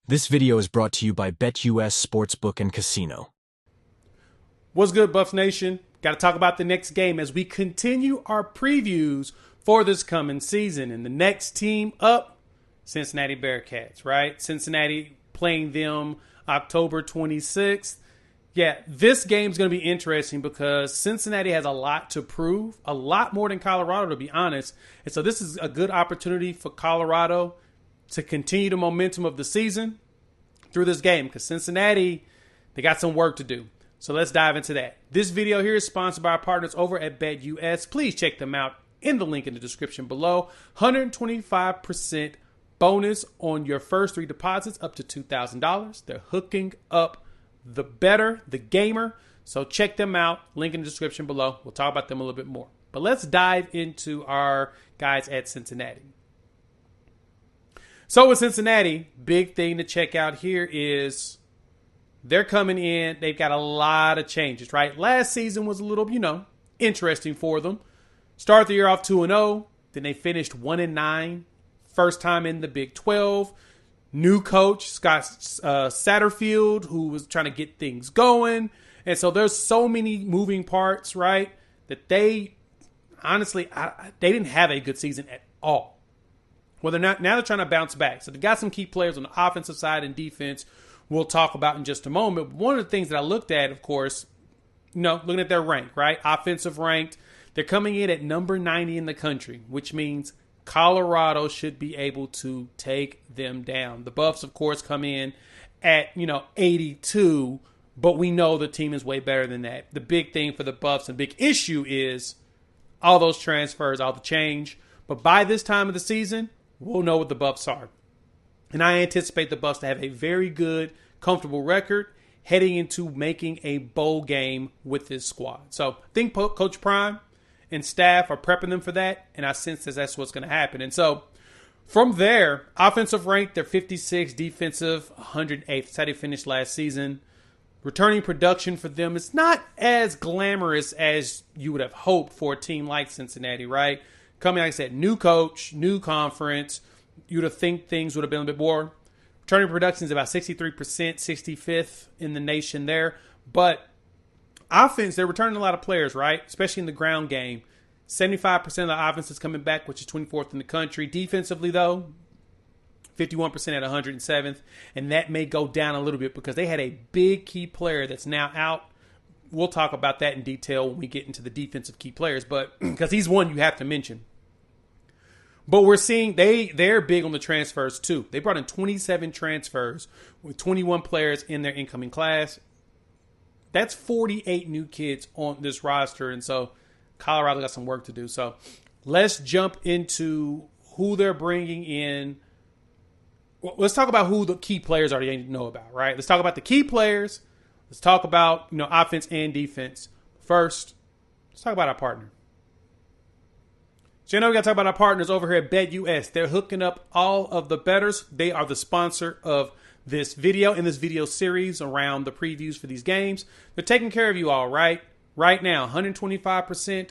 This video is brought to you by BetUS Sportsbook and Casino. What's good, Buffs Nation? Got to talk about the next game as we continue our previews for this coming season. And the next team up, Cincinnati Bearcats, right? Cincinnati playing them October 26th. Yeah, this game's going to be interesting because Cincinnati has a lot to prove, a lot more than Colorado, to be honest. And so this is a good opportunity for Colorado to continue the momentum of the season through this game because Cincinnati, they got some work to do. So let's dive into that. This video here is sponsored by our partners over at BetUS. Please check them out in the link in the description below. 125% bonus on your first 3 deposits up to $2,000. They're hooking up the better, the gamer. So check them out. Link in the description below. We'll talk about them a little bit more. But let's dive into our guys at Cincinnati. So with Cincinnati, big thing to check out here is they're coming in. They've got a lot of changes, right? Last season was a little, interesting for them. Started the year off 2-0. Then they finished 1-9. First time in the Big 12. New coach, Scott Satterfield, who was trying to get things going. And so there's so many moving parts, right? That they, honestly, they didn't have a good season at all. Well, now they're trying to bounce back. So they got some key players on the offensive side and defense we'll talk about in just a moment. But one of the things that I looked at, of course, looking at their rank, right? Offensive ranked. They're coming in at number 90 in the country, which means Colorado should be able to take them down. The Buffs, of course, come in at, 82, but we know the team is way better than that. The big thing for the Buffs, and big issue is all those transfers, all the change. But by this time of the season, we'll know what the Buffs are. And I anticipate the Buffs to have a very good, comfortable record heading into making a bowl game with this squad. So I think Coach Prime and staff are prepping them for that, and I sense that that's what's going to happen. And so from there, offensive rank, they're 56, defensive 108th. That's how they finished last season. Returning production for them is not as glamorous as you would have hoped for a team like Cincinnati, right? Coming, like I said, new coach, new conference. You would have think things would have been a bit more. Returning production is about 63%, 65th in the nation there. But offense, they're returning a lot of players, right? Especially in the ground game. 75% of the offense is coming back, which is 24th in the country. Defensively, though, 51% at 107th. And that may go down a little bit because they had a big key player that's now out. We'll talk about that in detail when we get into the defensive key players, but because he's one you have to mention. But we're seeing they're big on the transfers too. They brought in 27 transfers with 21 players in their incoming class. That's 48 new kids on this roster. And so Colorado got some work to do. So let's jump into who they're bringing in. Well, let's talk about who the key players are you need to know about, right? Let's talk about the key players. Let's talk about, offense and defense. First, let's talk about our partner. So we got to talk about our partners over here at BetUS. They're hooking up all of the bettors. They are the sponsor of this video and this video series around the previews for these games. They're taking care of you all, right? Right now, 125%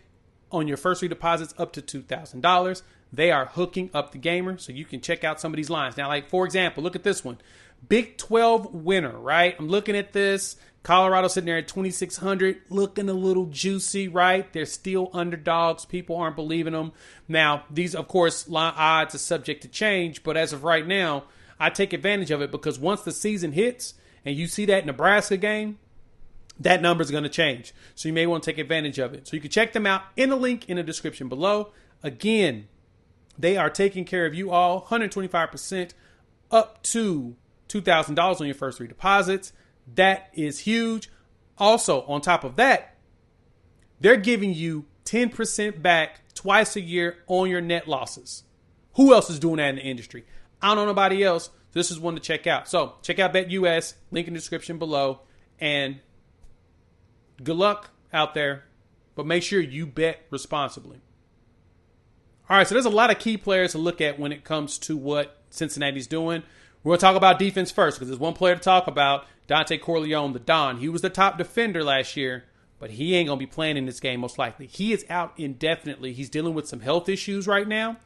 on your first 3 deposits up to $2,000. They are hooking up the gamer, so you can check out some of these lines. Now, like, for example, look at this one. Big 12 winner, right? I'm looking at this. Colorado sitting there at 2,600, looking a little juicy, right? They're still underdogs. People aren't believing them. Now, these, of course, odds are subject to change, but as of right now, I take advantage of it because once the season hits and you see that Nebraska game, that number is going to change. So you may want to take advantage of it. So you can check them out in the link in the description below. Again, they are taking care of you all, 125% up to $2,000 on your first 3 deposits. That is huge. Also, on top of that, they're giving you 10% back twice a year on your net losses. Who else is doing that in the industry? I don't know nobody else. This is one to check out. So check out BetUS, link in the description below. And good luck out there, but make sure you bet responsibly. All right, so there's a lot of key players to look at when it comes to what Cincinnati's doing. We're going to talk about defense first because there's one player to talk about, Dante Corleone, the Don. He was the top defender last year, but he ain't going to be playing in this game most likely. He is out indefinitely. He's dealing with some health issues right now,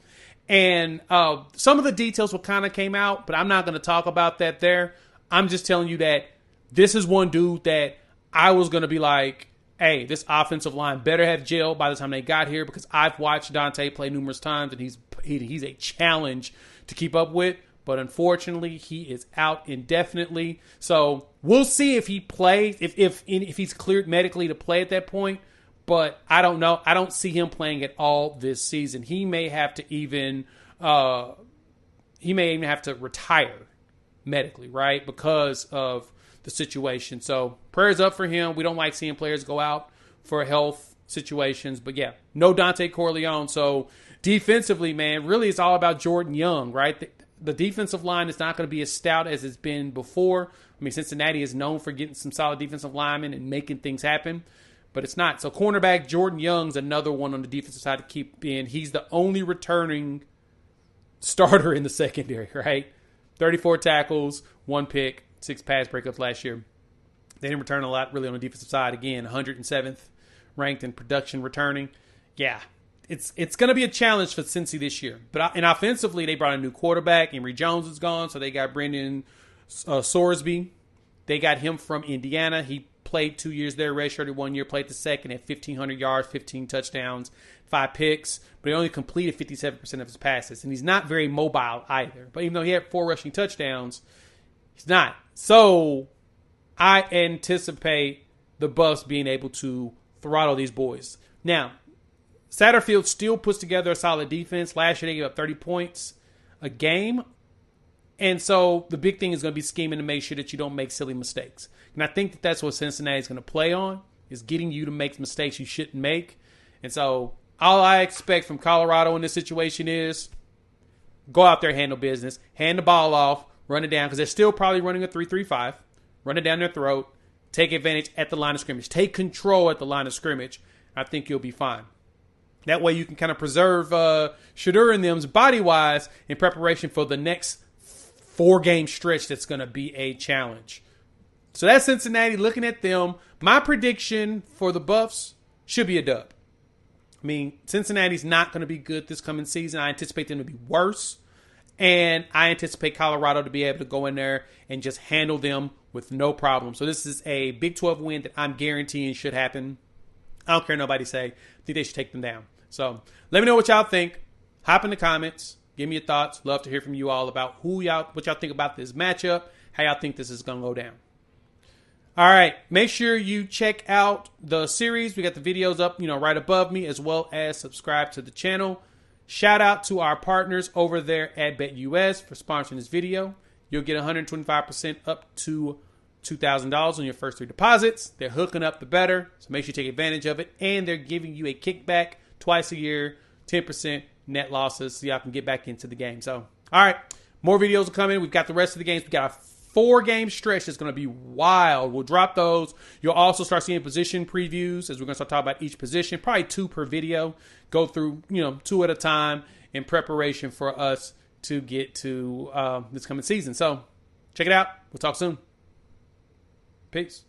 And some of the details will kind of came out, but I'm not going to talk about that there. I'm just telling you that this is one dude that I was going to be like, hey, this offensive line better have gel by the time they got here, because I've watched Dante play numerous times, and he's a challenge to keep up with. But unfortunately, he is out indefinitely. So we'll see if he plays, if he's cleared medically to play at that point. But I don't know. I don't see him playing at all this season. He may have to even have to retire medically, right, because of the situation. So prayers up for him. We don't like seeing players go out for health situations. But yeah, no Dante Corleone. So defensively, man, really it's all about Jordan Young, right? The defensive line is not going to be as stout as it's been before. I mean, Cincinnati is known for getting some solid defensive linemen and making things happen, but it's not. So cornerback Jordan Young's another one on the defensive side to keep in. He's the only returning starter in the secondary, right? 34 tackles, 1 pick, 6 pass breakups last year. They didn't return a lot really on the defensive side. Again, 107th ranked in production returning. Yeah, it's going to be a challenge for Cincy this year. And offensively, they brought a new quarterback. Emory Jones is gone, so they got Brendan Sorsby. They got him from Indiana. He played 2 years there, redshirted 1 year, played the second at 1,500 yards, 15 touchdowns, 5 picks, but he only completed 57% of his passes. And he's not very mobile either. But even though he had 4 rushing touchdowns, he's not. So I anticipate the Buffs being able to throttle these boys. Now, Satterfield still puts together a solid defense. Last year they gave up 30 points a game. And so the big thing is going to be scheming to make sure that you don't make silly mistakes. And I think that that's what Cincinnati is going to play on, is getting you to make mistakes you shouldn't make. And so all I expect from Colorado in this situation is go out there, handle business, hand the ball off, run it down, because they're still probably running a 3-3-5. Run it down their throat, take advantage at the line of scrimmage, take control at the line of scrimmage. I think you'll be fine. That way you can kind of preserve Shedeur and them's body-wise in preparation for the next 4-game stretch that's going to be a challenge. So that's Cincinnati. Looking at them, my prediction for the Buffs should be a dub. I mean, Cincinnati's not going to be good this coming season. I anticipate them to be worse. And I anticipate Colorado to be able to go in there and just handle them with no problem. So this is a Big 12 win that I'm guaranteeing should happen. I don't care what nobody say. I think they should take them down. So let me know what y'all think. Hop in the comments. Give me your thoughts. Love to hear from you all about what y'all think about this matchup, how y'all think this is going to go down. All right. Make sure you check out the series. We got the videos up, right above me, as well as subscribe to the channel. Shout out to our partners over there at BetUS for sponsoring this video. You'll get 125% up to $2,000 on your first 3 deposits. They're hooking up the better, so make sure you take advantage of it. And they're giving you a kickback twice a year, 10% net losses, so y'all can get back into the game. So, all right, more videos are coming. We've got the rest of the games. We got a 4-game stretch that's going to be wild. We'll drop those. You'll also start seeing position previews as we're going to start talking about each position, probably 2 per video. Go through, 2 at a time in preparation for us to get to this coming season. So check it out. We'll talk soon. Peace.